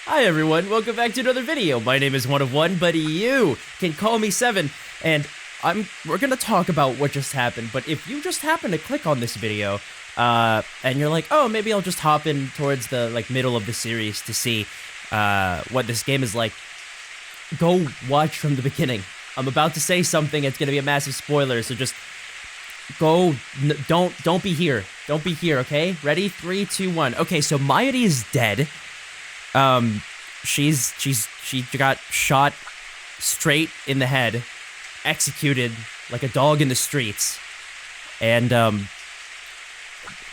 Hi everyone, welcome back to another video. My name is One of One, but you can call me Seven, and we're gonna talk about what just happened. But if you just happen to click on this video, and you're like, oh, maybe I'll just hop in towards the middle of the series to see what this game is like, go watch from the beginning. I'm about to say something. It's gonna be a massive spoiler, so just go. Don't be here. Don't be here. Okay, ready? 3, 2, 1. Okay, so Mayuri is dead. She got shot straight in the head, executed like a dog in the streets, and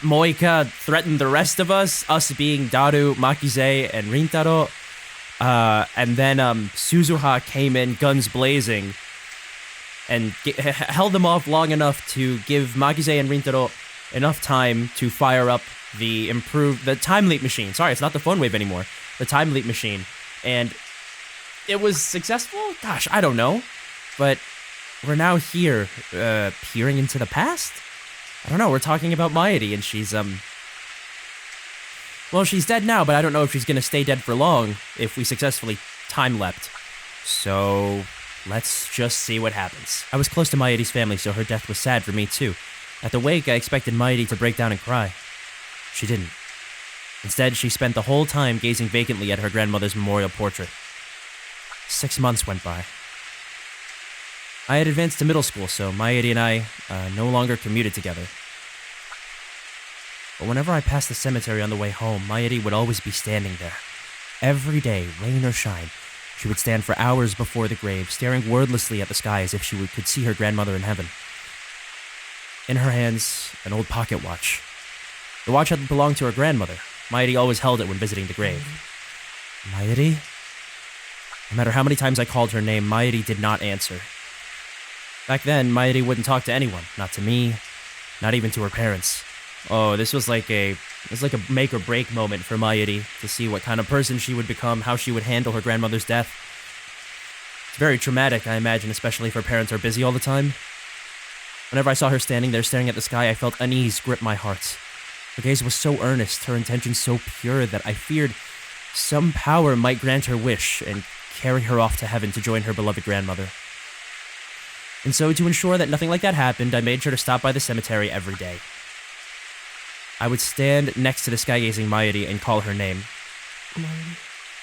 Moika threatened the rest of us being Daru, Makize, and Rintaro, and then Suzuha came in guns blazing and held them off long enough to give Makize and Rintaro enough time to fire up the time leap machine. Sorry, it's not the phone wave anymore. The time leap machine. And it was successful? Gosh, I don't know. But we're now here, peering into the past? I don't know, we're talking about Mayuri, and she's, well, she's dead now, but I don't know if she's gonna stay dead for long if we successfully time-leapt. So, let's just see what happens. I was close to Mayuri's family, so her death was sad for me, too. At the wake, I expected Mayuri to break down and cry. She didn't. Instead, she spent the whole time gazing vacantly at her grandmother's memorial portrait. 6 months went by. I had advanced to middle school, so Mayuri and I no longer commuted together. But whenever I passed the cemetery on the way home, Mayuri would always be standing there. Every day, rain or shine, she would stand for hours before the grave, staring wordlessly at the sky as if she could see her grandmother in heaven. In her hands, an old pocket watch. The watch had belonged to her grandmother. Mayuri always held it when visiting the grave. Mayuri? No matter how many times I called her name, Mayuri did not answer. Back then, Mayuri wouldn't talk to anyone. Not to me, not even to her parents. Oh, this was like a make or break moment for Mayuri to see what kind of person she would become, how she would handle her grandmother's death. It's very traumatic, I imagine, especially if her parents are busy all the time. Whenever I saw her standing there staring at the sky, I felt unease grip my heart. Her gaze was so earnest, her intention so pure that I feared some power might grant her wish and carry her off to heaven to join her beloved grandmother. And so, to ensure that nothing like that happened, I made sure to stop by the cemetery every day. I would stand next to the sky-gazing Mayuri and call her name.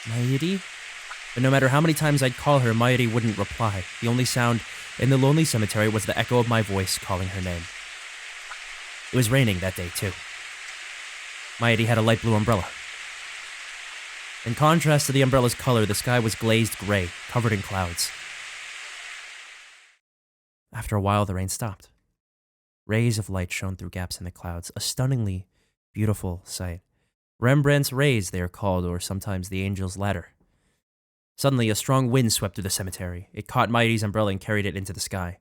Mayuri? But no matter how many times I'd call her, Mayuri wouldn't reply. The only sound in the lonely cemetery was the echo of my voice calling her name. It was raining that day, too. Mayuri had a light blue umbrella. In contrast to the umbrella's color, the sky was glazed gray, covered in clouds. After a while, the rain stopped. Rays of light shone through gaps in the clouds, a stunningly beautiful sight. Rembrandt's rays, they are called, or sometimes the angel's ladder. Suddenly, a strong wind swept through the cemetery. It caught Mayuri's umbrella and carried it into the sky.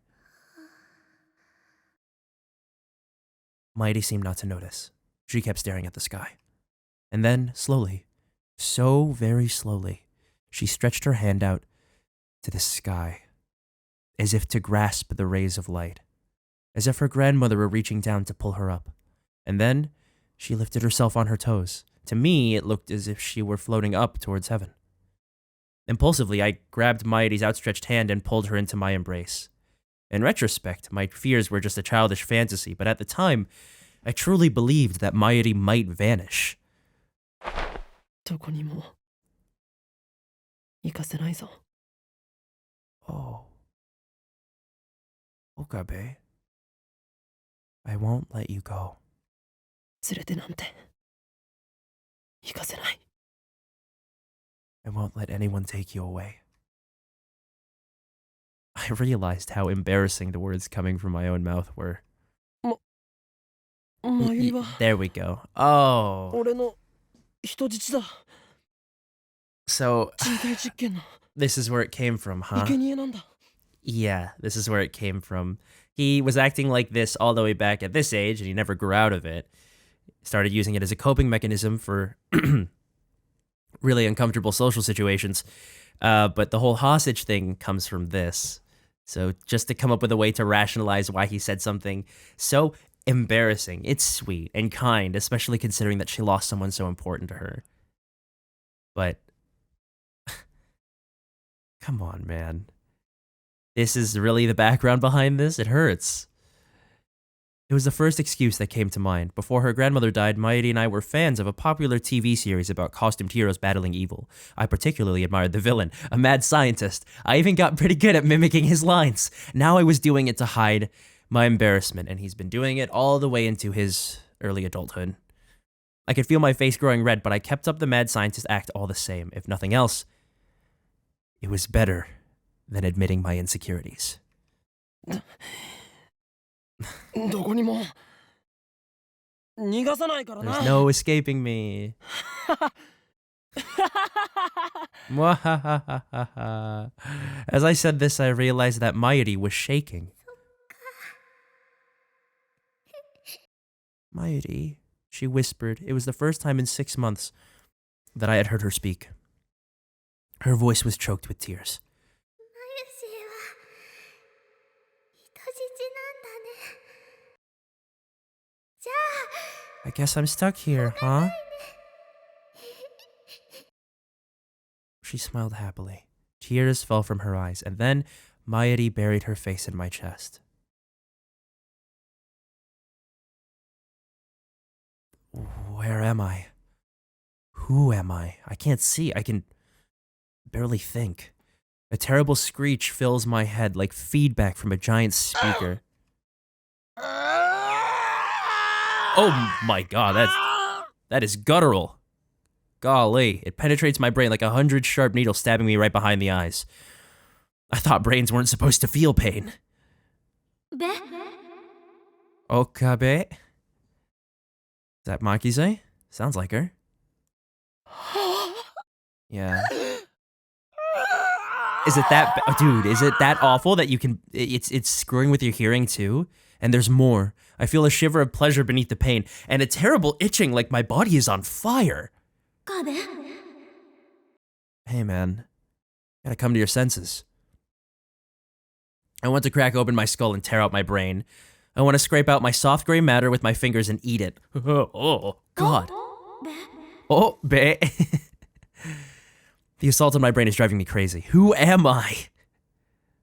Mayuri seemed not to notice. She kept staring at the sky. And then, slowly, so very slowly, she stretched her hand out to the sky, as if to grasp the rays of light, as if her grandmother were reaching down to pull her up. And then, she lifted herself on her toes. To me, it looked as if she were floating up towards heaven. Impulsively, I grabbed Mayuri's outstretched hand and pulled her into my embrace. In retrospect, my fears were just a childish fantasy, but at the time, I truly believed that Mayuri might vanish. どこにも行かせないぞ。 Oh. Okabe. I won't let you go. 連れてなんて行かせない。 I won't let anyone take you away. I realized how embarrassing the words coming from my own mouth were. Mayuri は There we go. Oh. 俺の人質だ。 So, 人体実験の this is where it came from, huh? 生贄なんだ。 Yeah, this is where it came from. He was acting like this all the way back at this age, and he never grew out of it. Started using it as a coping mechanism for really uncomfortable social situations. But the whole hostage thing comes from this. So just to come up with a way to rationalize why he said something so embarrassing, it's sweet and kind, especially considering that she lost someone so important to her. But Come on, man. This is really the background behind this? It hurts. It was the first excuse that came to mind. Before her grandmother died, Mairi and I were fans of a popular TV series about costumed heroes battling evil. I particularly admired the villain, a mad scientist. I even got pretty good at mimicking his lines. Now I was doing it to hide my embarrassment, and he's been doing it all the way into his early adulthood. I could feel my face growing red, but I kept up the mad scientist act all the same. If nothing else, it was better than admitting my insecurities. どこにも逃がさないからな。 There's no escaping me. As I said this, I realized that Mairi was shaking. Mairi, she whispered. It was the first time in 6 months that I had heard her speak. Her voice was choked with tears. I guess I'm stuck here, huh? She smiled happily. Tears fell from her eyes, and then Mairi buried her face in my chest. Where am I? Who am I? I can't see. I can barely think. A terrible screech fills my head like feedback from a giant speaker. Oh my god, that is guttural. Golly, it penetrates my brain like 100 sharp needles stabbing me right behind the eyes. I thought brains weren't supposed to feel pain. Okabe? Is that Makize? Sounds like her. Yeah. Is it that dude, is it that awful that you can it's screwing with your hearing too? And there's more. I feel a shiver of pleasure beneath the pain, and a terrible itching like my body is on fire. Hey man, gotta come to your senses. I want to crack open my skull and tear out my brain. I want to scrape out my soft gray matter with my fingers and eat it. Oh, God. Oh, bae. The assault on my brain is driving me crazy. Who am I?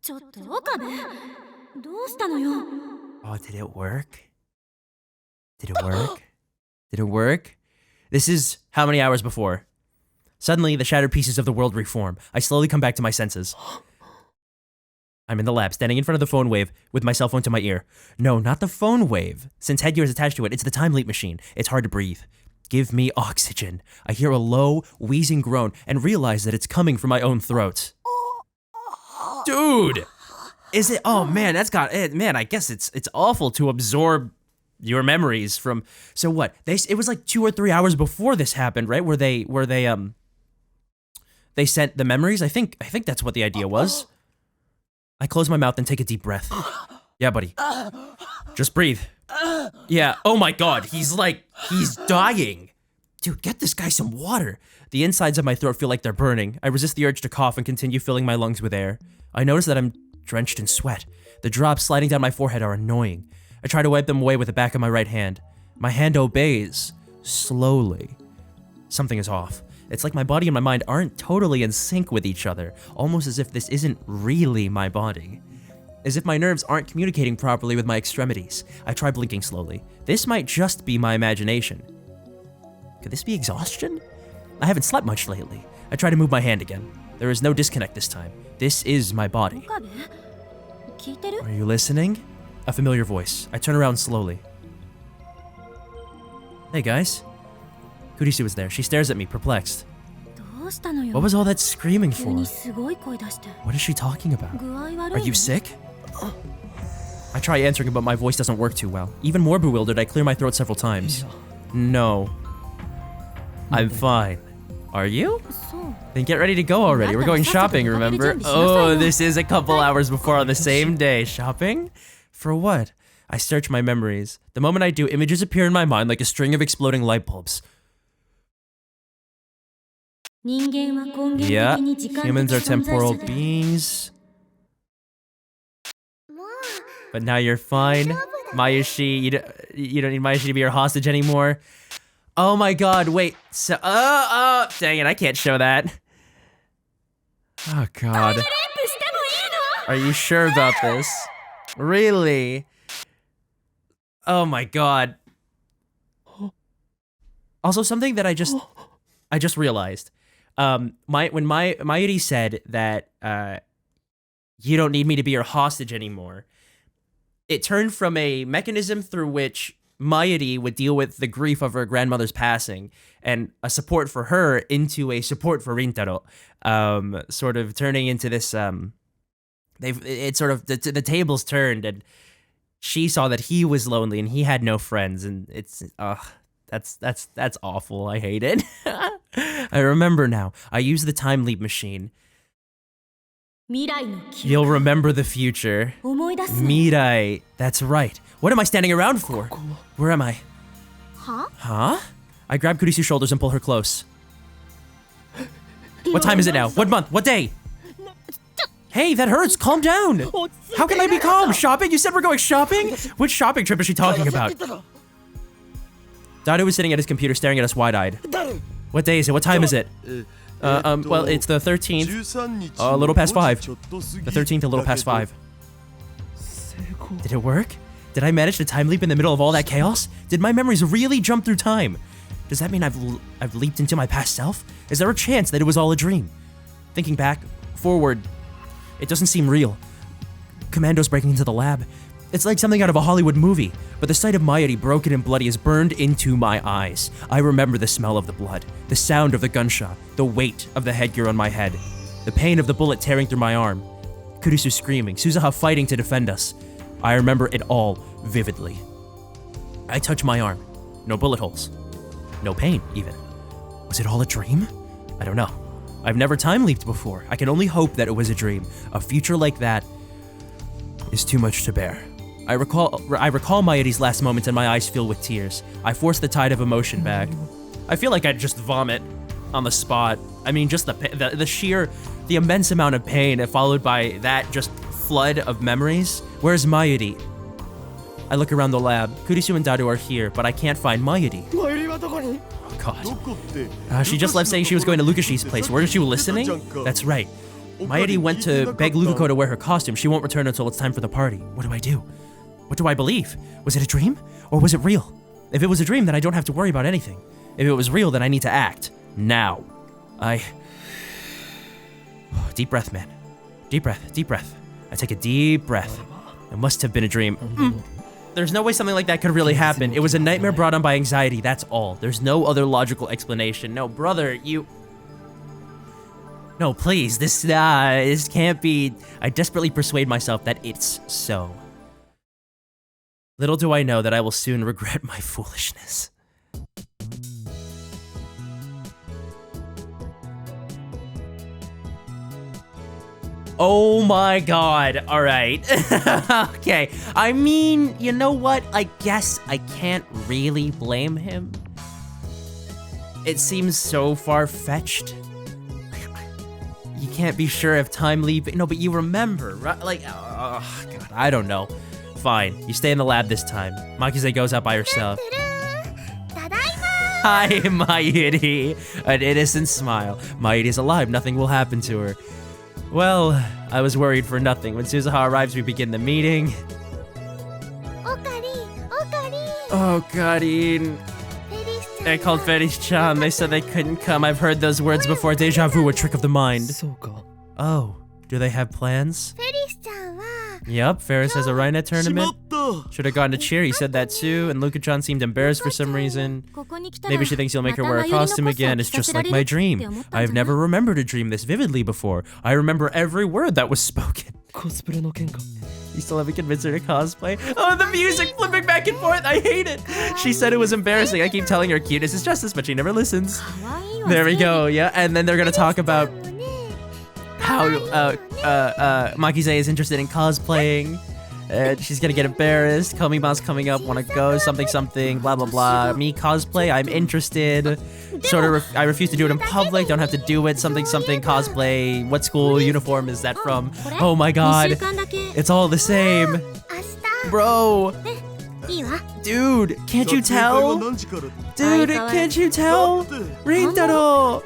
Oh, did it work? Did it work? Did it work? This is how many hours before? Suddenly, the shattered pieces of the world reform. I slowly come back to my senses. I'm in the lab, standing in front of the phone wave with my cell phone to my ear. No, not the phone wave. Since headgear is attached to it, it's the time leap machine. It's hard to breathe. Give me oxygen. I hear a low, wheezing groan and realize that it's coming from my own throat. Dude! Is it? Oh man, that's got it. Man, I guess it's awful to absorb your memories from. So what? It was like 2 or 3 hours before this happened, right? Where they sent the memories. I think that's what the idea was. I close my mouth and take a deep breath. Yeah, buddy. Just breathe. Yeah. Oh my god, he's dying. Dude, get this guy some water. The insides of my throat feel like they're burning. I resist the urge to cough and continue filling my lungs with air. I notice that I'm drenched in sweat. The drops sliding down my forehead are annoying. I try to wipe them away with the back of my right hand. My hand obeys. Slowly. Something is off. It's like my body and my mind aren't totally in sync with each other, almost as if this isn't really my body. As if my nerves aren't communicating properly with my extremities. I try blinking slowly. This might just be my imagination. Could this be exhaustion? I haven't slept much lately. I try to move my hand again. There is no disconnect this time. This is my body. Are you listening? A familiar voice. I turn around slowly. Hey guys. Kurisu is there. She stares at me, perplexed. What was all that screaming for? What is she talking about? Are you sick? I try answering, but my voice doesn't work too well. Even more bewildered, I clear my throat several times. No. I'm fine. Are you? Then get ready to go already. We're going shopping, remember? Oh, this is a couple hours before on the same day. Shopping? For what? I search my memories. The moment I do, images appear in my mind like a string of exploding light bulbs. Yeah, humans are temporal beings. But now you're fine. Mayashi, you don't need Mayashi to be your hostage anymore. Oh my god, wait. So, dang it, I can't show that. Oh god. Are you sure about this? Really? Oh my god. Also, something that I just realized. When Mayuri said that you don't need me to be your hostage anymore, it turned from a mechanism through which Mayuri would deal with the grief of her grandmother's passing and a support for her into a support for Rintaro, sort of turning into this. It's sort of the tables turned, and she saw that he was lonely and he had no friends, and it's that's awful. I hate it. I remember now. I use the time leap machine. You'll remember the future. Mirai. That's right. What am I standing around for? Where am I? Huh? I grab Kurisu's shoulders and pull her close. What time is it now? What month? What day? Hey, that hurts. Calm down. How can I be calm? Shopping? You said we're going shopping? Which shopping trip is she talking about? Daru was sitting at his computer staring at us wide-eyed. What day is it? What time is it? Well, it's the 13th. A little past 5. The 13th, a little past 5. Did it work? Did I manage to time leap in the middle of all that chaos? Did my memories really jump through time? Does that mean I've leaped into my past self? Is there a chance that it was all a dream? Thinking back, forward, it doesn't seem real. Commandos breaking into the lab. It's like something out of a Hollywood movie, but the sight of Mayuri broken and bloody is burned into my eyes. I remember the smell of the blood, the sound of the gunshot, the weight of the headgear on my head, the pain of the bullet tearing through my arm, Kurisu screaming, Suzuha fighting to defend us. I remember it all vividly. I touch my arm. No bullet holes. No pain, even. Was it all a dream? I don't know. I've never time leaped before. I can only hope that it was a dream. A future like that is too much to bear. I recall Mayuri's last moments and my eyes fill with tears. I force the tide of emotion back. I feel like I'd just vomit on the spot. I mean, just the immense amount of pain followed by that just flood of memories. Where's Mayuri? I look around the lab. Kurisu and Daru are here, but I can't find Mayuri. Oh god. She just left saying she was going to Lukashi's place. Weren't you listening? That's right. Mayuri went to beg Lukuko to wear her costume. She won't return until it's time for the party. What do I do? What do I believe? Was it a dream? Or was it real? If it was a dream, then I don't have to worry about anything. If it was real, then I need to act. Now. Deep breath, man. Deep breath, deep breath. I take a deep breath. It must have been a dream. There's no way something like that could really happen. It was a nightmare brought on by anxiety, that's all. There's no other logical explanation. No, brother, you... No, please, this can't be... I desperately persuade myself that it's so. Little do I know that I will soon regret my foolishness. Oh my god, alright. Okay, I mean, you know what? I guess I can't really blame him. It seems so far-fetched. You can't be sure if time leap... No, but you remember, right? Like, oh, god, I don't know. Fine, you stay in the lab this time. Makize goes out by herself. Hi, Mayuri. An innocent smile. Mayuri's alive, nothing will happen to her. Well, I was worried for nothing. When Suzuha arrives, we begin the meeting. Oh, Karin. I called Felice-chan. They said they couldn't come. I've heard those words before. Deja vu, a trick of the mind. Oh, do they have plans? Yep, Ferris has a Rainet tournament. Should have gone to cheer, he said that too, and Luka-chan seemed embarrassed for some reason. Maybe she thinks you'll make her wear a costume again. It's just like my dream. I've never remembered a dream this vividly before. I remember every word that was spoken. You still haven't convinced her to cosplay? Oh, the music flipping back and forth, I hate it. She said it was embarrassing. I keep telling her cuteness is justice, but she never listens. There we go, yeah, and then they're gonna talk about how Makize is interested in cosplaying. She's gonna get embarrassed. Komima's coming up, wanna go, something, blah blah blah. Me cosplay, I'm interested. I refuse to do it in public, don't have to do it, something cosplay. What school uniform is that from? Oh my god, it's all the same. Bro. Dude, can't you tell? Dude, can't you tell? Rintaro!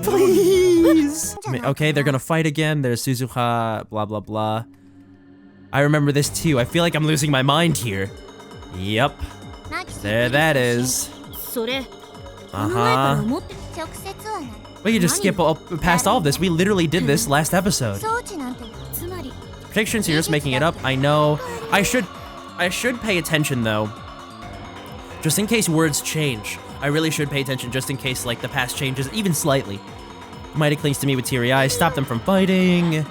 Please! Okay, they're gonna fight again. There's Suzuha, blah, blah, blah. I remember this too. I feel like I'm losing my mind here. Yep. There that is. Uh-huh. We could just skip past all of this. We literally did this last episode. Predictions here, just making it up. I know. I should pay attention though. Just in case words change. I really should pay attention just in case like the past changes even slightly. Mighty clings to me with teary eyes. Stop them from fighting.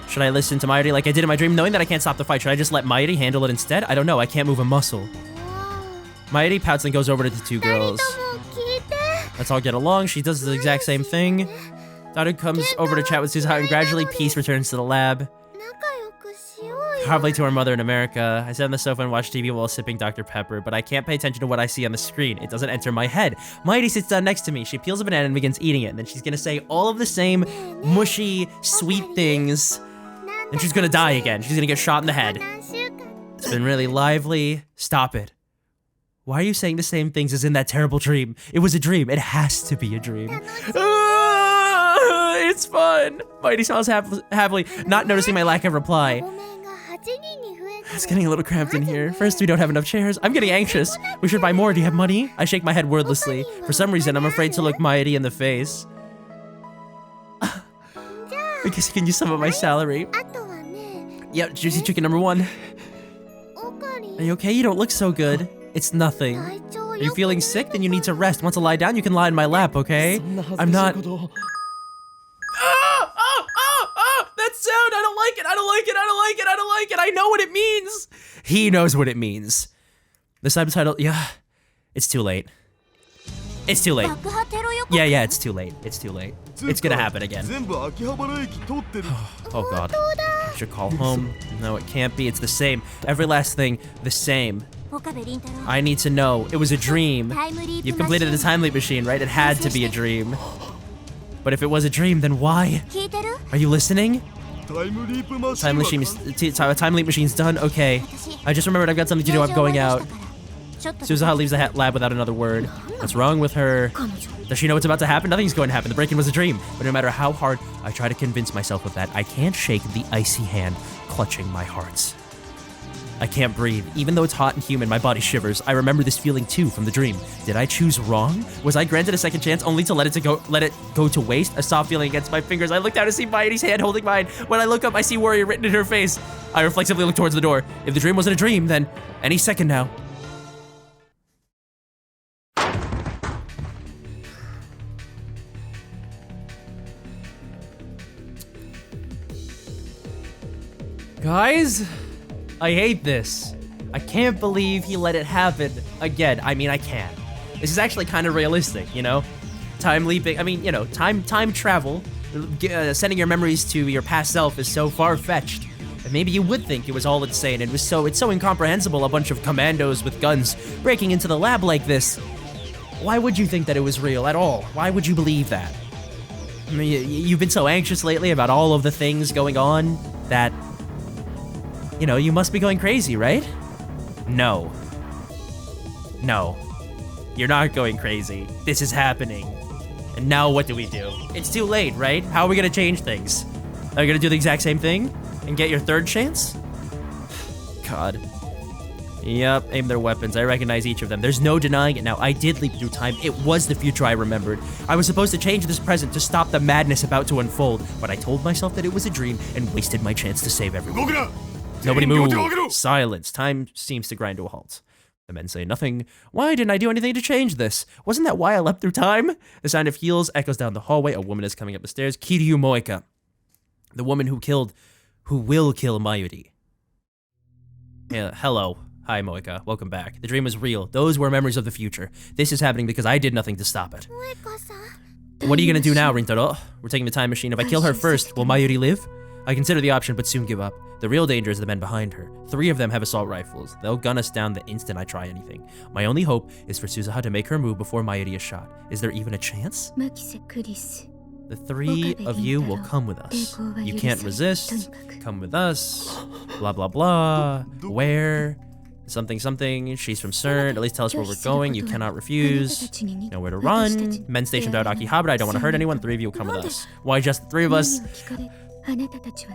Should I listen to Mighty like I did in my dream, knowing that I can't stop the fight? Should I just let Mighty handle it instead? I don't know. I can't move a muscle. Mighty pouts and goes over to the two girls. Let's all get along. She does the exact same thing. Daru comes over to chat with Suzuha and gradually peace returns to the lab. Probably to our mother in America. I sit on the sofa and watch TV while sipping Dr. Pepper, but I can't pay attention to what I see on the screen. It doesn't enter my head. Mighty sits down next to me. She peels a banana and begins eating it. And then she's gonna say all of the same mushy, sweet things. And she's gonna die again. She's gonna get shot in the head. It's been really lively. Stop it. Why are you saying the same things as in that terrible dream? It was a dream. It has to be a dream. It's fun. Mighty smiles happily, not noticing my lack of reply. It's getting a little cramped in here. First, we don't have enough chairs. I'm getting anxious. We should buy more. Do you have money? I shake my head wordlessly. For some reason, I'm afraid to look Mighty in the face. I guess you can use some of my salary. Yep, juicy chicken number 1. Are you okay? You don't look so good. It's nothing. Are you feeling sick? Then you need to rest. Want to lie down? You can lie in my lap, okay? I'm not... That sound! I don't like it! I don't like it! I don't like it! I don't like it! I know what it means! He knows what it means. The subtitle... Yeah. It's too late. It's too late. Yeah, it's too late. It's too late. It's gonna happen again. Oh god. I should call home. No, it can't be. It's the same. Every last thing, the same. I need to know. It was a dream. You've completed the time leap machine, right? It had to be a dream. But if it was a dream, then why? Are you listening? Time leap machine's done? Okay. I just remembered I've got something to do. I'm going out. Suzuha leaves the lab without another word. What's wrong with her? Does she know what's about to happen? Nothing's going to happen. The break-in was a dream. But no matter how hard I try to convince myself of that, I can't shake the icy hand clutching my heart. I can't breathe. Even though it's hot and humid, my body shivers. I remember this feeling too from the dream. Did I choose wrong? Was I granted a second chance only to let it go to waste? A soft feeling against my fingers. I look down to see Mighty's hand holding mine. When I look up, I see Warrior written in her face. I reflexively look towards the door. If the dream wasn't a dream, then any second now. Guys? I hate this. I can't believe he let it happen again. I mean, I can. This is actually kind of realistic, you know? Time leaping, I mean, you know, time travel, sending your memories to your past self is so far-fetched. And maybe you would think it was all insane. It's so incomprehensible, a bunch of commandos with guns breaking into the lab like this. Why would you think that it was real at all? Why would you believe that? I mean, you've been so anxious lately about all of the things going on that... You know, you must be going crazy, right? No. No. You're not going crazy. This is happening. And now what do we do? It's too late, right? How are we gonna change things? Are you gonna do the exact same thing? And get your third chance? God. Yep, aim their weapons. I recognize each of them. There's no denying it now. I did leap through time. It was the future I remembered. I was supposed to change this present to stop the madness about to unfold, but I told myself that it was a dream and wasted my chance to save everyone. Nobody move. Silence. Time seems to grind to a halt. The men say nothing. Why didn't I do anything to change this? Wasn't that why I leapt through time? The sound of heels echoes down the hallway. A woman is coming up the stairs. Kiryu Moeka. The woman who will kill Mayuri. Yeah, hello. Hi, Moeka. Welcome back. The dream was real. Those were memories of the future. This is happening because I did nothing to stop it. What are you gonna do now, Rintaro? We're taking the time machine. If I kill her first, will Mayuri live? I consider the option, but soon give up. The real danger is the men behind her. 3 of them have assault rifles. They'll gun us down the instant I try anything. My only hope is for Suzuha to make her move before Mayuri is shot. Is there even a chance? The 3 of you will come with us. You can't resist. Come with us. Blah, blah, blah. Where? something something. She's from CERN. At least tell us where we're going. You cannot refuse. Know where to run. Men stationed out Akihabara. I don't want to hurt anyone. 3 of you will come with us. Why just the 3 of us?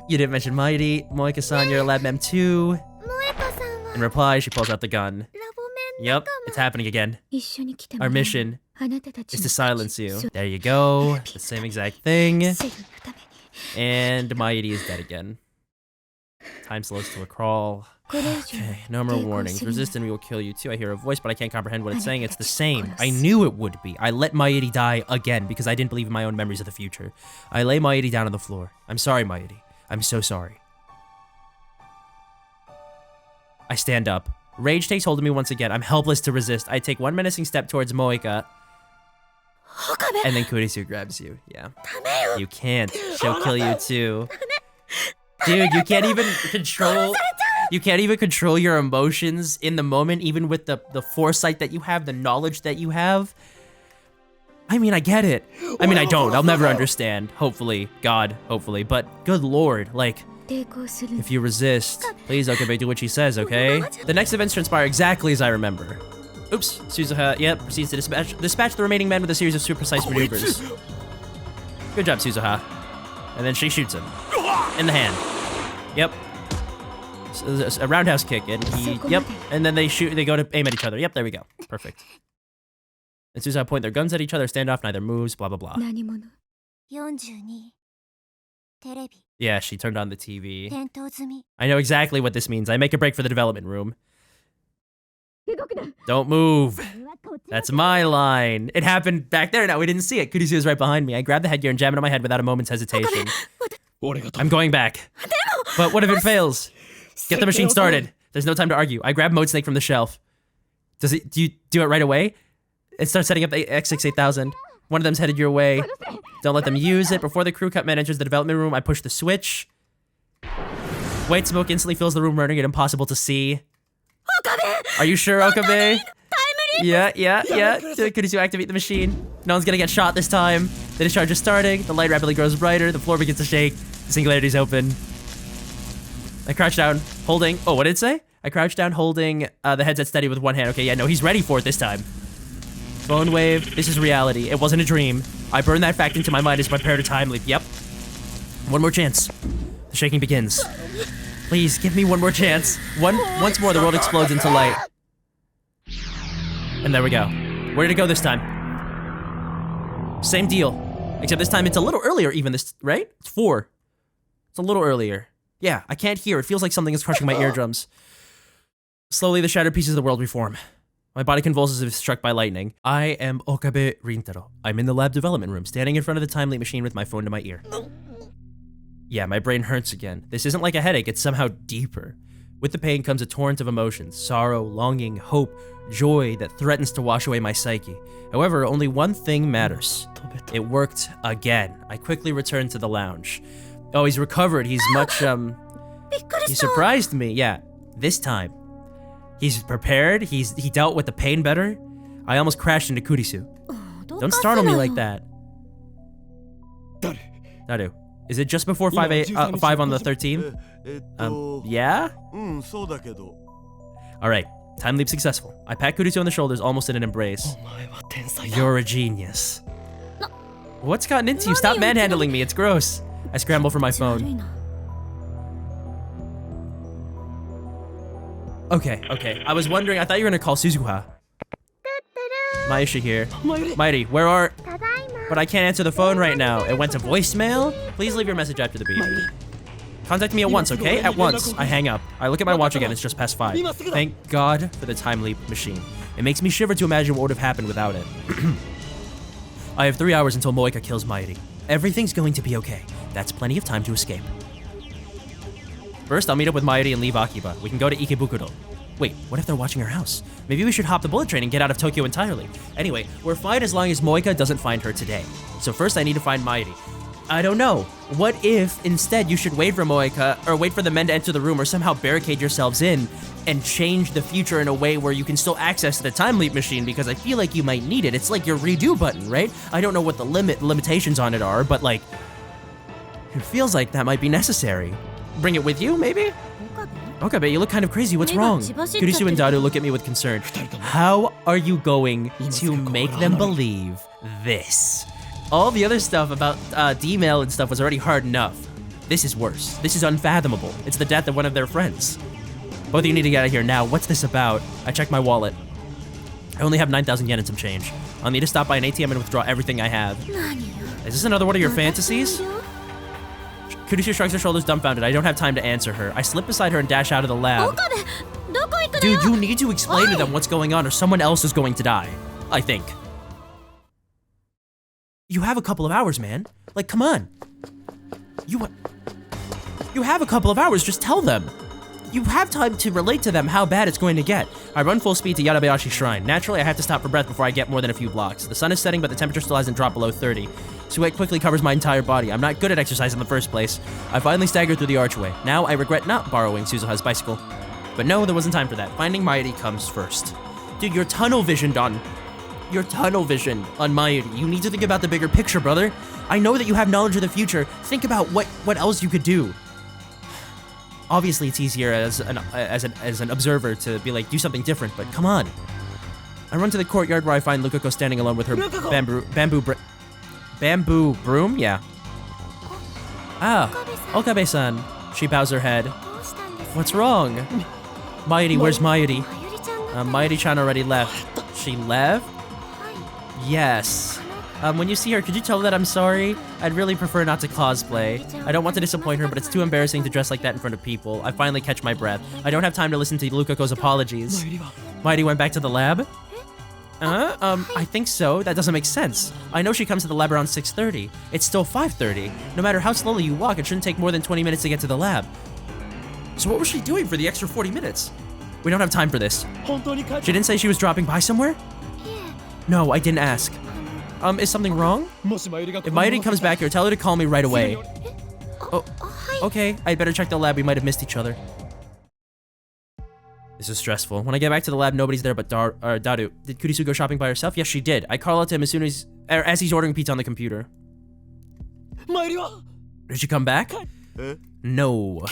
You didn't mention Mighty. Moika-san, you're a lab mem too. In reply, she pulls out the gun. Yep, it's happening again. Our mission is to silence you. There you go. The same exact thing. And Mighty is dead again. Time slows to a crawl. Okay, no more warnings. Resist and we will kill you too. I hear a voice, but I can't comprehend what it's saying. It's the same. I knew it would be. I let Mighty die again because I didn't believe in my own memories of the future. I lay Mighty down on the floor. I'm sorry, Mighty. I'm so sorry. I stand up. Rage takes hold of me once again. I'm helpless to resist. I take one menacing step towards Moika. And then Kurisu grabs you. Yeah. You can't. She'll kill you too. Dude, you can't even control... You can't even control your emotions in the moment, even with the foresight that you have, the knowledge that you have. I mean, I get it. I mean, I don't. I'll never understand. Hopefully. God, hopefully. But good lord, like... If you resist, please, Okabe, do what she says, okay? The next events transpire exactly as I remember. Oops, Suzuha, yep, proceeds to dispatch the remaining men with a series of super precise maneuvers. Good job, Suzuha. And then she shoots him. In the hand. Yep. A roundhouse kick, and he, yep. And then they go to aim at each other. Yep, there we go. Perfect. And Suzuha point their guns at each other, stand off, neither moves, blah, blah, blah. Yeah, she turned on the TV. I know exactly what this means. I make a break for the development room. Don't move. That's my line. It happened back there. Now we didn't see it. Kurisu is right behind me. I grab the headgear and jam it on my head without a moment's hesitation. I'm going back. But what if it fails? Get the machine started. There's no time to argue. I grab Mode Snake from the shelf. Do you do it right away? It starts setting up the X68000. One of them's headed your way. Don't let them use it. Before the crew cut man enters the development room, I push the switch. White smoke instantly fills the room, rendering it impossible to see. Are you sure, Okabe? Yeah. Kurisu, activate the machine. No one's gonna get shot this time. The discharge is starting. The light rapidly grows brighter. The floor begins to shake. The singularity's open. I crouch down, holding... Oh, what did it say? I crouch down, holding the headset steady with one hand. Okay, yeah, no, he's ready for it this time. Phone wave. This is reality. It wasn't a dream. I burn that fact into my mind as I prepare to time leap. Yep. One more chance. The shaking begins. Please, give me one more chance. Once more, the world explodes into light. And there we go. Where did it go this time? Same deal. Except this time it's a little earlier even, right? It's 4. It's a little earlier. Yeah, I can't hear. It feels like something is crushing my eardrums. Slowly, the shattered pieces of the world reform. My body convulses as if struck by lightning. I am Okabe Rintaro. I'm in the lab development room, standing in front of the time leap machine with my phone to my ear. Yeah, my brain hurts again. This isn't like a headache, it's somehow deeper. With the pain comes a torrent of emotions, sorrow, longing, hope, joy that threatens to wash away my psyche. However, only one thing matters. It worked again. I quickly returned to the lounge. Oh, he's recovered. He's much, he surprised me. Yeah, this time. He's prepared. He dealt with the pain better. I almost crashed into Kurisu. Don't startle me like that. Daru. Is it just before 5 on the 13th? Yeah? Alright, time leap successful. I pat Kurisu on the shoulders almost in an embrace. You're a genius. What's gotten into you? Stop manhandling me, it's gross. I scramble for my phone. Okay. I was wondering, I thought you were gonna call Suzuha. Maisha here. Mighty, where are... But I can't answer the phone right now. It went to voicemail? Please leave your message after the beep. Contact me at once, okay? At once. I hang up. I look at my watch again, it's just past 5. Thank God for the time leap machine. It makes me shiver to imagine what would have happened without it. I have 3 hours until Moika kills Mighty. Everything's going to be okay. That's plenty of time to escape. First, I'll meet up with Mighty and leave Akiba. We can go to Ikebukuro. Wait, what if they're watching our house? Maybe we should hop the bullet train and get out of Tokyo entirely. Anyway, we're fine as long as Moika doesn't find her today. So first I need to find Mighty. I don't know. What if instead you should wait for Moika, or wait for the men to enter the room, or somehow barricade yourselves in and change the future in a way where you can still access the time leap machine, because I feel like you might need it. It's like your redo button, right? I don't know what the limitations on it are, but like, it feels like that might be necessary. Bring it with you, maybe? Okabe, you look kind of crazy. What's wrong? Kurisu and Daru look at me with concern. How are you going to make them believe this? All the other stuff about D-mail and stuff was already hard enough. This is worse. This is unfathomable. It's the death of one of their friends. Both of you need to get out of here now. What's this about? I checked my wallet. I only have 9,000 yen and some change. I'll need to stop by an ATM and withdraw everything I have. Is this another one of your fantasies? Kurisu shrugs her shoulders dumbfounded. I don't have time to answer her. I slip beside her and dash out of the lab. Dude, you need to explain to them what's going on or someone else is going to die. I think. You have a couple of hours, man. Like, come on. You have a couple of hours, just tell them. You have time to relate to them how bad it's going to get. I run full speed to Yadabayashi Shrine. Naturally, I have to stop for breath before I get more than a few blocks. The sun is setting, but the temperature still hasn't dropped below 30. Sweat quickly covers my entire body. I'm not good at exercise in the first place. I finally staggered through the archway. Now I regret not borrowing Suzuha's bicycle. But no, there wasn't time for that. Finding Mairi comes first. Dude, you're tunnel visioned on... You're tunnel visioned on Mairi. You need to think about the bigger picture, brother. I know that you have knowledge of the future. Think about what else you could do. Obviously, it's easier as an observer to be like, do something different, but come on. I run to the courtyard where I find Lukako standing alone with her bamboo broom? Yeah. Ah, Okabe-san. She bows her head. What's wrong? Mairi, where's Mairi? Mairi-chan already left. She left? Yes. When you see her, could you tell her that I'm sorry? I'd really prefer not to cosplay. I don't want to disappoint her, but it's too embarrassing to dress like that in front of people. I finally catch my breath. I don't have time to listen to Lukako's apologies. Mairi went back to the lab? I think so. That doesn't make sense. I know she comes to the lab around 6:30. It's still 5:30. No matter how slowly you walk, it shouldn't take more than 20 minutes to get to the lab. So what was she doing for the extra 40 minutes? We don't have time for this. She didn't say she was dropping by somewhere? No, I didn't ask. Is something wrong? If Mairi comes back here, tell her to call me right away. Oh, okay. I'd better check the lab. We might have missed each other. This is stressful. When I get back to the lab, nobody's there but Daru. Did Kurisu go shopping by herself? Yes, she did. I call out to him as he's ordering pizza on the computer. Did she come back? No.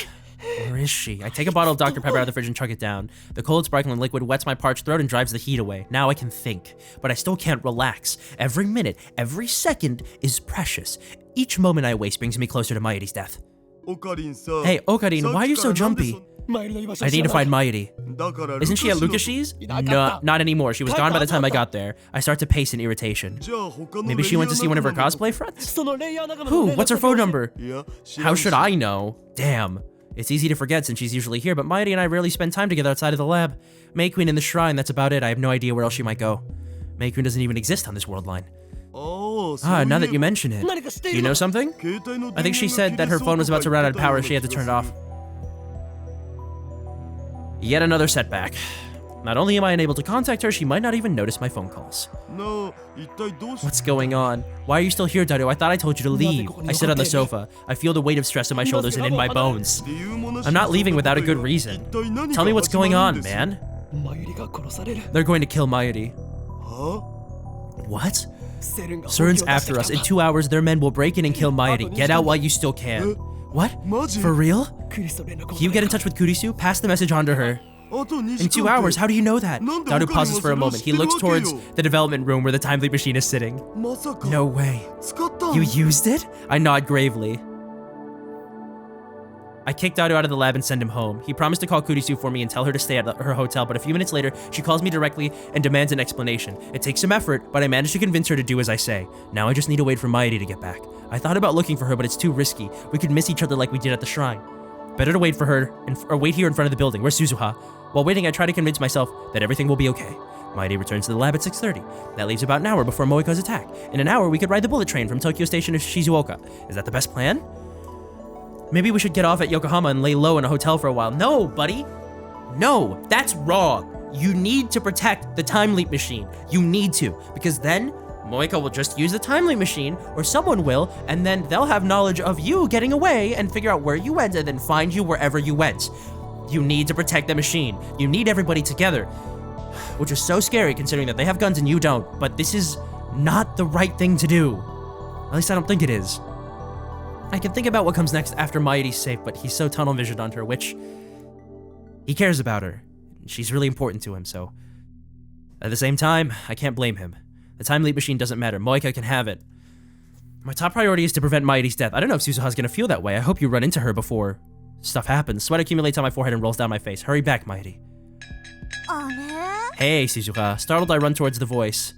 Where is she? I take a bottle of Dr. Pepper out of the fridge and chug it down. The cold, sparkling liquid wets my parched throat and drives the heat away. Now I can think, but I still can't relax. Every minute, every second is precious. Each moment I waste brings me closer to Mairi's death. Hey, Okarin, why are you so jumpy? I need to find Mairi. Isn't she at Lukashi's? No, not anymore. She was gone by the time I got there. I start to pace in irritation. Maybe she went to see one of her cosplay friends? Who? What's her phone number? How should I know? Damn. It's easy to forget since she's usually here, but Mairi and I rarely spend time together outside of the lab. May Queen in the shrine, that's about it. I have no idea where else she might go. May Queen doesn't even exist on this world line. Now that you mention it. Do you know something? I think she said that her phone was about to run out of power and she had to turn it off. Yet another setback. Not only am I unable to contact her, she might not even notice my phone calls. What's going on? Why are you still here, Daru? I thought I told you to leave. I sit on the sofa. I feel the weight of stress on my shoulders and in my bones. I'm not leaving without a good reason. Tell me what's going on, man. They're going to kill Mairi. What? Sern's after us. In 2 hours, their men will break in and kill Mairi. Get out while you still can. What? For real? Can you get in touch with Kurisu? Pass the message on to her. In 2 hours? How do you know that? Daru pauses for a moment. He looks towards the development room where the time leap machine is sitting. No way. You used it? I nod gravely. I kick Daru out of the lab and send him home. He promised to call Kurisu for me and tell her to stay at her hotel, but a few minutes later, she calls me directly and demands an explanation. It takes some effort, but I manage to convince her to do as I say. Now I just need to wait for Mairi to get back. I thought about looking for her, but it's too risky. We could miss each other like we did at the shrine. Better to wait for her, or wait here in front of the building. Where's Suzuha? While waiting, I try to convince myself that everything will be okay. Mairi returns to the lab at 6:30. That leaves about an hour before Moeka's attack. In an hour, we could ride the bullet train from Tokyo Station to Shizuoka. Is that the best plan? Maybe we should get off at Yokohama and lay low in a hotel for a while. No, buddy. No, that's wrong. You need to protect the time leap machine. You need to, because then Moeka will just use the time leap machine, or someone will, and then they'll have knowledge of you getting away and figure out where you went and then find you wherever you went. You need to protect the machine. You need everybody together, which is so scary considering that they have guns and you don't, but this is not the right thing to do. At least I don't think it is. I can think about what comes next after Mairi's safe, but he's so tunnel visioned onto her, which He cares about her. She's really important to him, so... At the same time, I can't blame him. The time leap machine doesn't matter. Moika can have it. My top priority is to prevent Mairi's death. I don't know if Suzuha's gonna feel that way. I hope you run into her before stuff happens. Sweat accumulates on my forehead and rolls down my face. Hurry back, Mairi. Hey, Suzuha. Startled, I run towards the voice.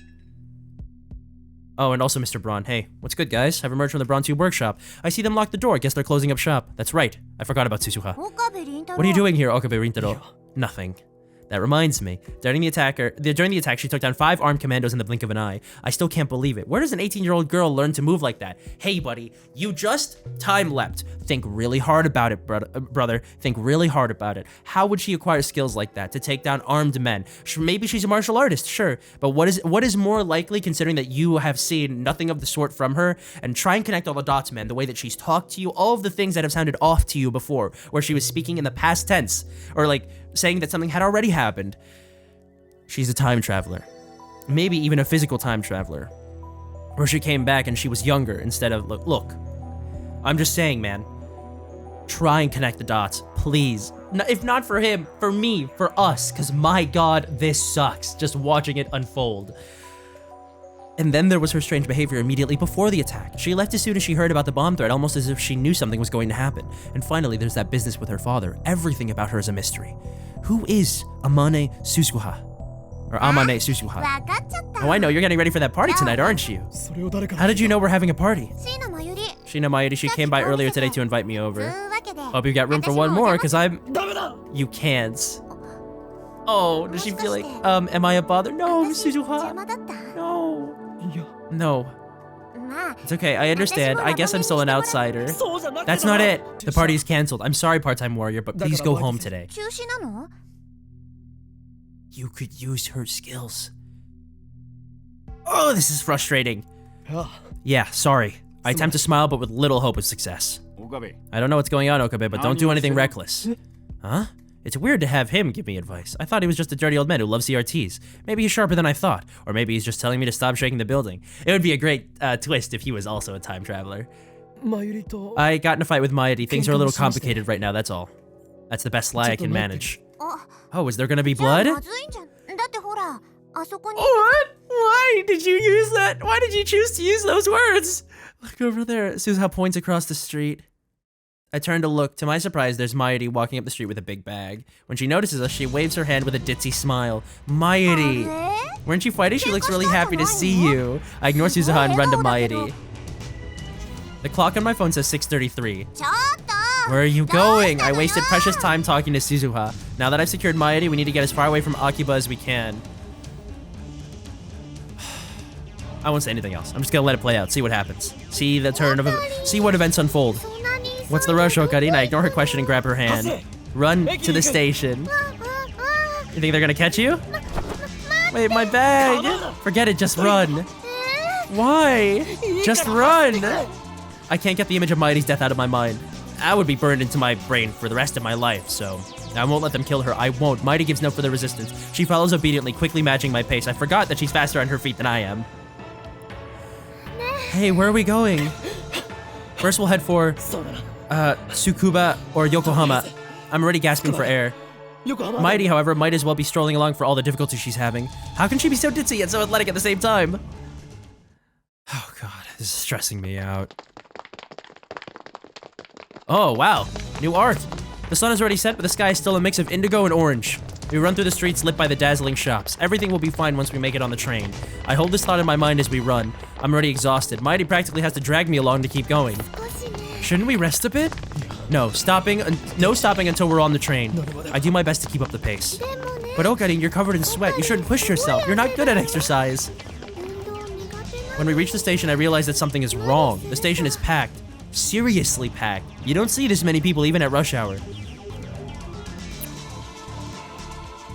Oh, and also Mr. Braun. Hey, what's good, guys? I've emerged from the Braun Tube workshop. I see them lock the door. Guess they're closing up shop. That's right. I forgot about Suzuha. What are you doing here, Okabe Rintaro? Nothing. That reminds me. During the attack, she took down 5 armed commandos in the blink of an eye. I still can't believe it. Where does an 18-year-old girl learn to move like that? Hey, buddy, you just time-leapt. Think really hard about it, brother. Think really hard about it. How would she acquire skills like that to take down armed men? Maybe she's a martial artist, sure. But what is more likely, considering that you have seen nothing of the sort from her? And try and connect all the dots, man. The way that she's talked to you, all of the things that have sounded off to you before, where she was speaking in the past tense, or like saying that something had already happened. She's a time traveler. Maybe even a physical time traveler. Or she came back and she was younger instead of... Look, I'm just saying, man. Try and connect the dots, please. If not for him, for me, for us. Because my god, this sucks. Just watching it unfold. And then there was her strange behavior immediately before the attack. She left as soon as she heard about the bomb threat, almost as if she knew something was going to happen. And finally, there's that business with her father. Everything about her is a mystery. Who is Amane Suzuha? Or Amane Suzuha? Oh, I know, you're getting ready for that party tonight, aren't you? How did you know we're having a party? Shina Mairi, she came by earlier today to invite me over. Hope you got room for one more, because I'm... You can't. Oh, does she feel like, am I a bother? No, Suzuha. No. No. It's okay, I understand. I guess I'm still an outsider. That's not it. The party is canceled. I'm sorry, part-time warrior, but please go home today. You could use her skills. Oh, this is frustrating. Yeah, sorry. I attempt to smile, but with little hope of success. I don't know what's going on, Okabe, but don't do anything reckless. Huh? It's weird to have him give me advice. I thought he was just a dirty old man who loves CRTs. Maybe he's sharper than I thought. Or maybe he's just telling me to stop shaking the building. It would be a great twist if he was also a time traveler. I got in a fight with Mairi. Things are a little complicated right now, that's all. That's the best lie I can manage. Oh, is there gonna be blood? What? Why did you use that? Why did you choose to use those words? Look over there. Suzuha points across the street. I turn to look. To my surprise, there's Mairi walking up the street with a big bag. When she notices us, she waves her hand with a ditzy smile. Mairi! Weren't you fighting? She looks really happy to see you. I ignore Suzuha and run to Mairi. The clock on my phone says 6:33. Where are you going? I wasted precious time talking to Suzuha. Now that I've secured Mairi, we need to get as far away from Akiba as we can. I won't say anything else. I'm just gonna let it play out, see what happens. See what events unfold. What's the rush, Okarina? I ignore her question and grab her hand. Run to the station. You think they're gonna catch you? Wait, my bag! Forget it, just run. Why? Just run! I can't get the image of Mairi's death out of my mind. That would be burned into my brain for the rest of my life, so... I won't let them kill her. I won't. Mairi gives no further resistance. She follows obediently, quickly matching my pace. I forgot that she's faster on her feet than I am. Hey, where are we going? First we'll head for... Tsukuba or Yokohama. I'm already gasping for air. Mairi, however, might as well be strolling along for all the difficulty she's having. How can she be so ditzy and so athletic at the same time? Oh god, this is stressing me out. Oh wow, new art. The sun is already set, but the sky is still a mix of indigo and orange. We run through the streets lit by the dazzling shops. Everything will be fine once we make it on the train. I hold this thought in my mind as we run. I'm already exhausted. Mairi practically has to drag me along to keep going. Shouldn't we rest a bit? No stopping until we're on the train. I do my best to keep up the pace. But Okarin, you're covered in sweat. You shouldn't push yourself. You're not good at exercise. When we reach the station, I realize that something is wrong. The station is packed. Seriously packed. You don't see this many people even at rush hour.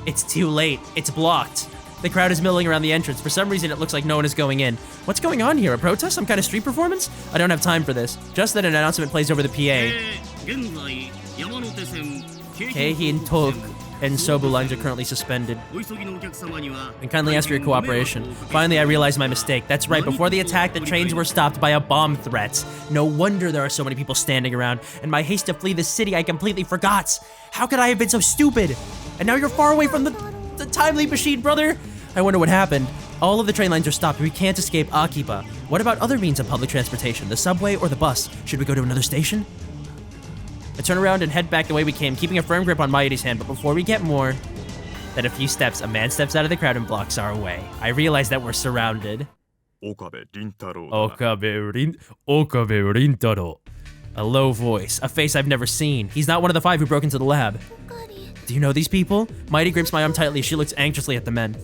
It's too late. It's blocked. The crowd is milling around the entrance. For some reason, it looks like no one is going in. What's going on here? A protest? Some kind of street performance? I don't have time for this. Just then, an announcement plays over the PA. Keihin Tok. and Sobu lines are currently suspended. And kindly ask for your cooperation. Finally, I realized my mistake. That's right, before the attack, the trains were stopped by a bomb threat. No wonder there are so many people standing around. In my haste to flee the city, I completely forgot. How could I have been so stupid? And now you're far away from the time leap machine, brother. I wonder what happened. All of the train lines are stopped. We can't escape Akiba. What about other means of public transportation? The subway or the bus? Should we go to another station? I turn around and head back the way we came, keeping a firm grip on Mairi's hand, but before we get more than a few steps, a man steps out of the crowd and blocks our way. I realize that we're surrounded. Rintaro. A low voice, a face I've never seen. He's not one of the 5 who broke into the lab. Do you know these people? Mighty grips my arm tightly as she looks anxiously at the men.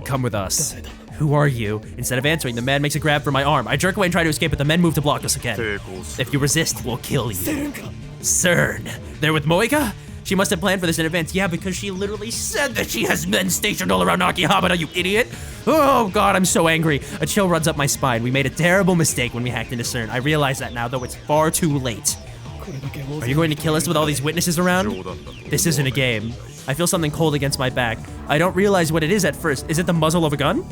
Come with us. Who are you? Instead of answering, the man makes a grab for my arm. I jerk away and try to escape, but the men move to block us again. If you resist, we'll kill you. CERN. They're with Moika? She must have planned for this in advance. Yeah, because she literally said that she has men stationed all around Akihabara, you idiot. Oh god, I'm so angry. A chill runs up my spine. We made a terrible mistake when we hacked into CERN. I realize that now, though it's far too late. Are you going to kill us with all these witnesses around? This isn't a game. I feel something cold against my back. I don't realize what it is at first. Is it the muzzle of a gun?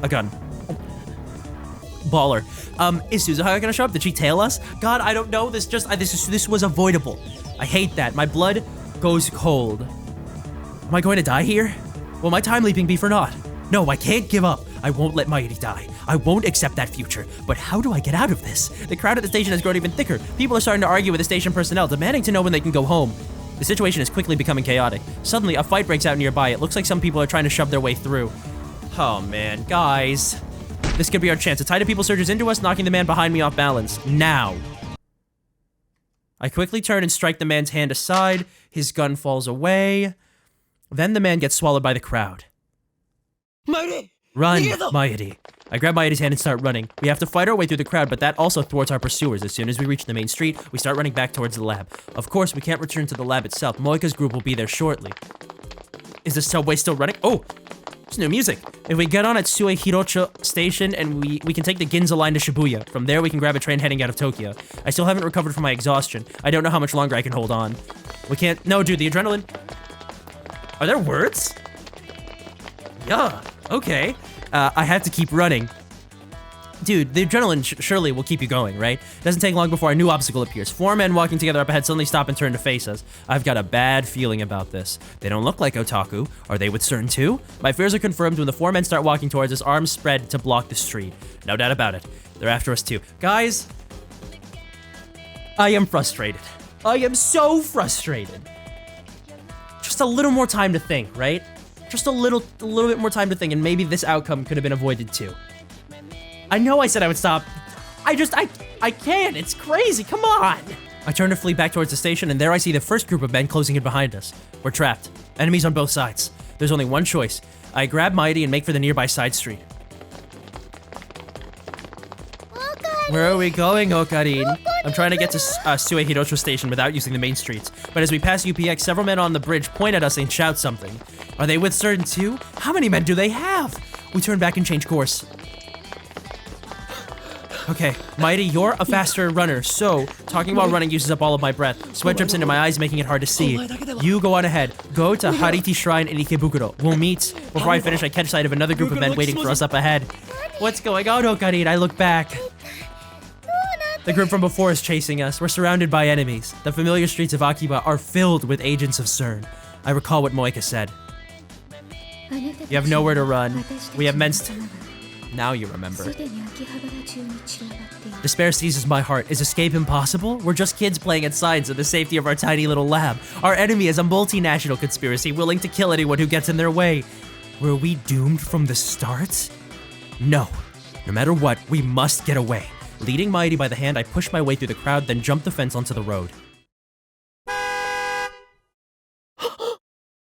A gun. Baller. Is Suzuhaya gonna show up? Did she tail us? God, I don't know. This was avoidable. I hate that. My blood goes cold. Am I going to die here? Will my time leaping be for naught? No, I can't give up. I won't let Mairi die. I won't accept that future. But how do I get out of this? The crowd at the station has grown even thicker. People are starting to argue with the station personnel, demanding to know when they can go home. The situation is quickly becoming chaotic. Suddenly, a fight breaks out nearby. It looks like some people are trying to shove their way through. Oh man, guys. This could be our chance. A tide of people surges into us, knocking the man behind me off balance. Now. I quickly turn and strike the man's hand aside. His gun falls away. Then the man gets swallowed by the crowd. Mairi! Run, Mairi. I grab Mairi's hand and start running. We have to fight our way through the crowd, but that also thwarts our pursuers. As soon as we reach the main street, we start running back towards the lab. Of course, we can't return to the lab itself. Moika's group will be there shortly. Is the subway still running? Oh, there's new music. If we get on at Sue Hirocho Station, and we can take the Ginza line to Shibuya. From there, we can grab a train heading out of Tokyo. I still haven't recovered from my exhaustion. I don't know how much longer I can hold on. We can't... No, dude, the adrenaline... Are there words? Yeah, okay. I have to keep running. Dude, the adrenaline surely will keep you going, right? Doesn't take long before a new obstacle appears. 4 men walking together up ahead suddenly stop and turn to face us. I've got a bad feeling about this. They don't look like otaku. Are they with CERN too? My fears are confirmed when the 4 men start walking towards us, arms spread to block the street. No doubt about it. They're after us too. Guys, I am frustrated. I am so frustrated. Just a little more time to think, right? Just a little bit more time to think, and maybe this outcome could have been avoided too. I know I said I would stop. I can't. It's crazy. Come on. I turn to flee back towards the station, and there I see the first group of men closing in behind us. We're trapped. Enemies on both sides. There's only one choice. I grab Mighty and make for the nearby side street. Where are we going, Okarin? I'm trying to get to Sue Hirocho Station without using the main streets. But as we pass UPX, several men on the bridge point at us and shout something. Are they with CERN too? How many men do they have? We turn back and change course. Okay, Mighty, you're a faster runner, so talking while running uses up all of my breath. Sweat drips into my eyes, making it hard to see. You go on ahead. Go to Hariti Shrine in Ikebukuro. We'll meet. Before I finish, I catch sight of another group of men waiting for us up ahead. What's going on, Okarin? I look back. The group from before is chasing us. We're surrounded by enemies. The familiar streets of Akiba are filled with agents of CERN. I recall what Moika said. You have nowhere to run. We have men Now you remember. Despair seizes my heart. Is escape impossible? We're just kids playing at science in the safety of our tiny little lab. Our enemy is a multinational conspiracy willing to kill anyone who gets in their way. Were we doomed from the start? No. No matter what, we must get away. Leading Mighty by the hand, I push my way through the crowd, then jump the fence onto the road.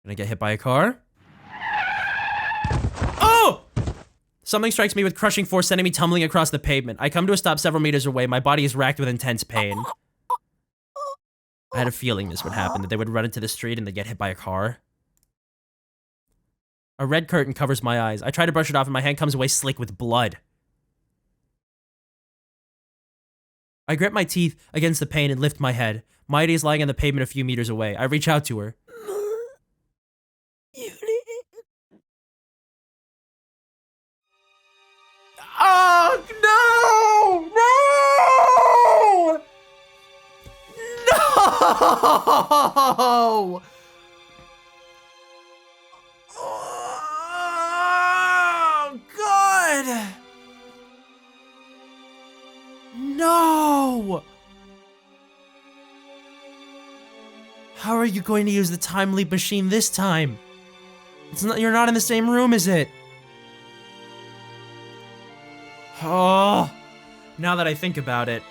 Gonna get hit by a car? Oh! Something strikes me with crushing force, sending me tumbling across the pavement. I come to a stop several meters away. My body is racked with intense pain. I had a feeling this would happen, that they would run into the street and they'd get hit by a car. A red curtain covers my eyes. I try to brush it off and my hand comes away slick with blood. I grip my teeth against the pain and lift my head. Mighty is lying on the pavement a few meters away. I reach out to her. Oh, no! No! No! Oh, God! No! How are you going to use the time leap machine this time? You're not in the same room, is it? Oh, now that I think about it.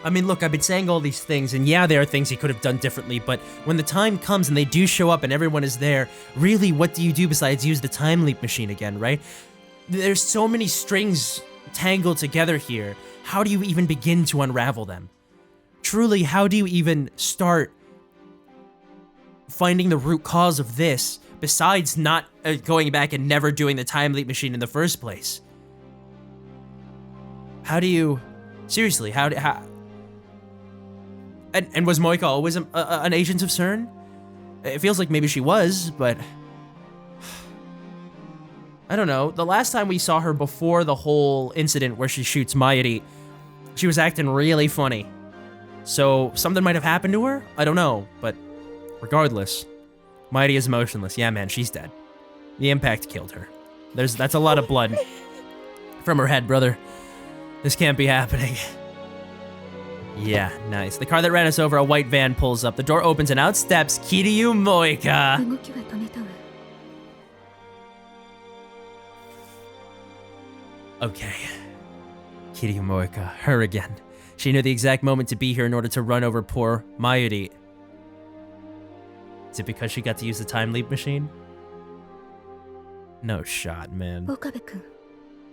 I mean, look, I've been saying all these things, and yeah, there are things he could have done differently, but when the time comes and they do show up and everyone is there, really, what do you do besides use the time leap machine again, right? There's so many strings tangled together here. How do you even begin to unravel them? Truly, how do you even start finding the root cause of this, besides not going back and never doing the time leap machine in the first place? How do you... Seriously, how... And was Moika always an agent of CERN? It feels like maybe she was, but... I don't know. The last time we saw her before the whole incident where she shoots Mayuri, she was acting really funny. So, something might have happened to her? I don't know, but regardless, Mayuri is motionless. Yeah, man, she's dead. The impact killed her. That's a lot of blood from her head, brother. This can't be happening. Yeah, nice. The car that ran us over, a white van, pulls up. The door opens and out steps Kiryu Moika. Okay. Kiryu Moika, her again. She knew the exact moment to be here in order to run over poor Mayuri. Is it because she got to use the time leap machine? No shot, man.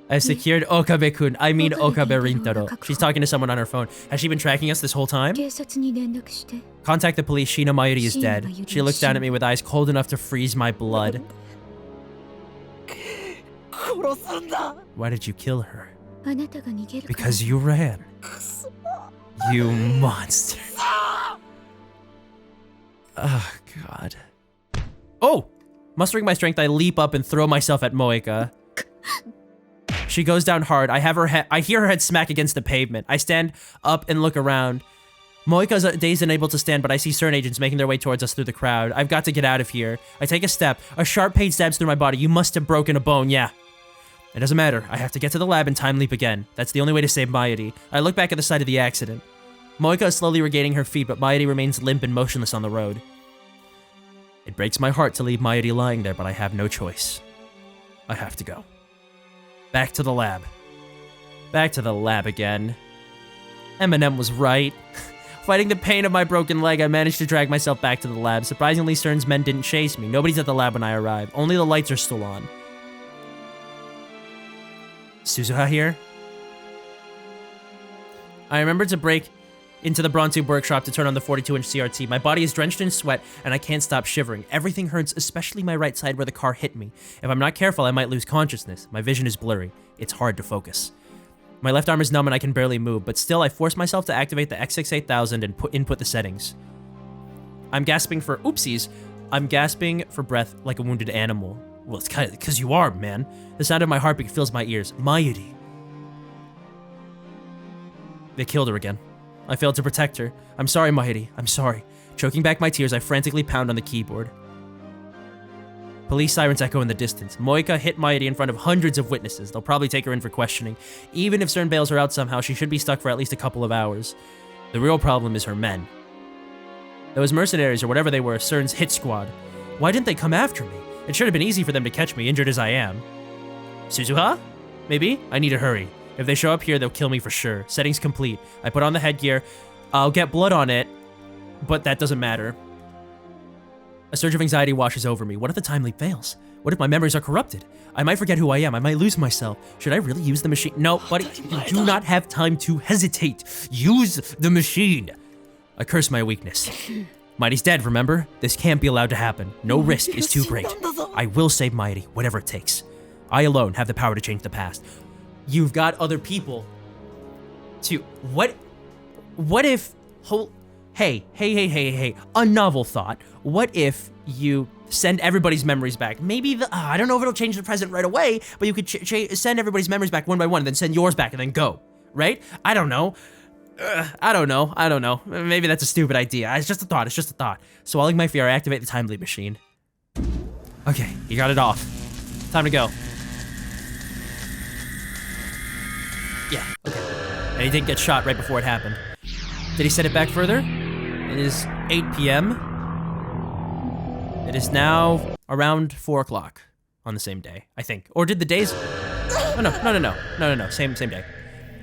I secured Okabe-kun. I mean Okabe Rintaro. She's talking to someone on her phone. Has she been tracking us this whole time? Contact the police. Shina Mayuri is dead. She looks down at me with eyes cold enough to freeze my blood. Why did you kill her? Because you ran. You monster. Oh, God. Oh! Mustering my strength, I leap up and throw myself at Moika. She goes down hard. I hear her head smack against the pavement. I stand up and look around. Moika's dazed and unable to stand, but I see CERN agents making their way towards us through the crowd. I've got to get out of here. I take a step. A sharp pain stabs through my body. You must have broken a bone, yeah. It doesn't matter. I have to get to the lab and time leap again. That's the only way to save Mayuri. I look back at the site of the accident. Moika is slowly regaining her feet, but Mayuri remains limp and motionless on the road. It breaks my heart to leave Mayuri lying there, but I have no choice. I have to go. Back to the lab. Back to the lab again. Eminem was right. Fighting the pain of my broken leg, I managed to drag myself back to the lab. Surprisingly, CERN's men didn't chase me. Nobody's at the lab when I arrive. Only the lights are still on. Suzuha here? I remembered to break into the Bronze Tube workshop to turn on the 42-inch CRT. My body is drenched in sweat, and I can't stop shivering. Everything hurts, especially my right side where the car hit me. If I'm not careful, I might lose consciousness. My vision is blurry. It's hard to focus. My left arm is numb and I can barely move, but still I force myself to activate the X68000 and input the settings. I'm gasping for oopsies. I'm gasping for breath like a wounded animal. Well, it's kind of because you are, man. The sound of my heartbeat fills my ears. Mayuri. They killed her again. I failed to protect her. I'm sorry, Mayuri. I'm sorry. Choking back my tears, I frantically pound on the keyboard. Police sirens echo in the distance. Moika hit Mayuri in front of hundreds of witnesses. They'll probably take her in for questioning. Even if CERN bails her out somehow, she should be stuck for at least a couple of hours. The real problem is her men. Those mercenaries, or whatever they were, CERN's hit squad. Why didn't they come after me? It should have been easy for them to catch me, injured as I am. Suzuha? Maybe? I need to hurry. If they show up here, they'll kill me for sure. Settings complete. I put on the headgear. I'll get blood on it, but that doesn't matter. A surge of anxiety washes over me. What if the time leap fails? What if my memories are corrupted? I might forget who I am. I might lose myself. Should I really use the machine? No, buddy, you do not have time to hesitate. Use the machine. I curse my weakness. Mighty's dead, remember? This can't be allowed to happen. No risk is too great. I will save Mighty, whatever it takes. I alone have the power to change the past. You've got other people to... What if... Hey. A novel thought. What if you send everybody's memories back. Maybe I don't know if it'll change the present right away, but you could send everybody's memories back one by one, and then send yours back, and then go. Right? I don't know. I don't know. Maybe that's a stupid idea. It's just a thought. Swallowing my fear, I activate the time leap machine. Okay, you got it off. Time to go. Yeah, okay. And he didn't get shot right before it happened. Did he set it back further? It is 8 p.m. It is now around 4 o'clock on the same day, I think. Or did the days... Oh, no. Same day.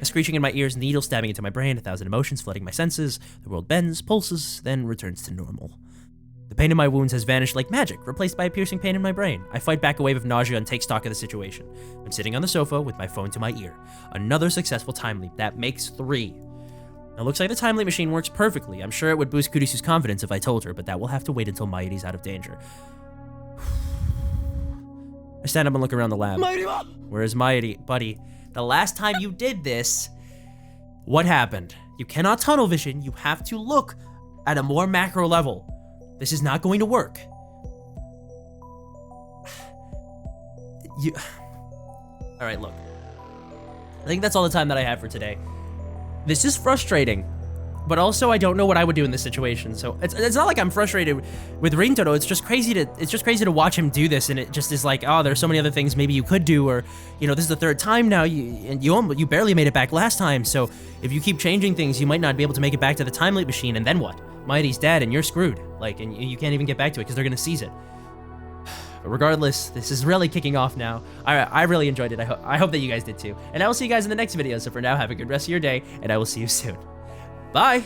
A screeching in my ears, needle stabbing into my brain, 1,000 emotions flooding my senses. The world bends, pulses, then returns to normal. The pain in my wounds has vanished like magic, replaced by a piercing pain in my brain. I fight back a wave of nausea and take stock of the situation. I'm sitting on the sofa with my phone to my ear. Another successful time leap. That makes 3. Now, looks like the time leap machine works perfectly. I'm sure it would boost Kurisu's confidence if I told her, but that will have to wait until Mairi's out of danger. I stand up and look around the lab. Where is Mairi? Buddy, the last time you did this, what happened? You cannot tunnel vision. You have to look at a more macro level. This is not going to work. All right, look. I think that's all the time that I have for today. This is frustrating, but also I don't know what I would do in this situation. So it's not like I'm frustrated with Rintaro. It's just crazy to watch him do this, and it just is like, oh, there's so many other things maybe you could do, or this is the 3rd time now. You barely made it back last time. So if you keep changing things, you might not be able to make it back to the time leap machine, and then what? Mighty's dead, and you're screwed. And you can't even get back to it because they're gonna seize it. But regardless, this is really kicking off now. I really enjoyed it. I hope that you guys did too. And I will see you guys in the next video. So for now, have a good rest of your day, and I will see you soon. Bye!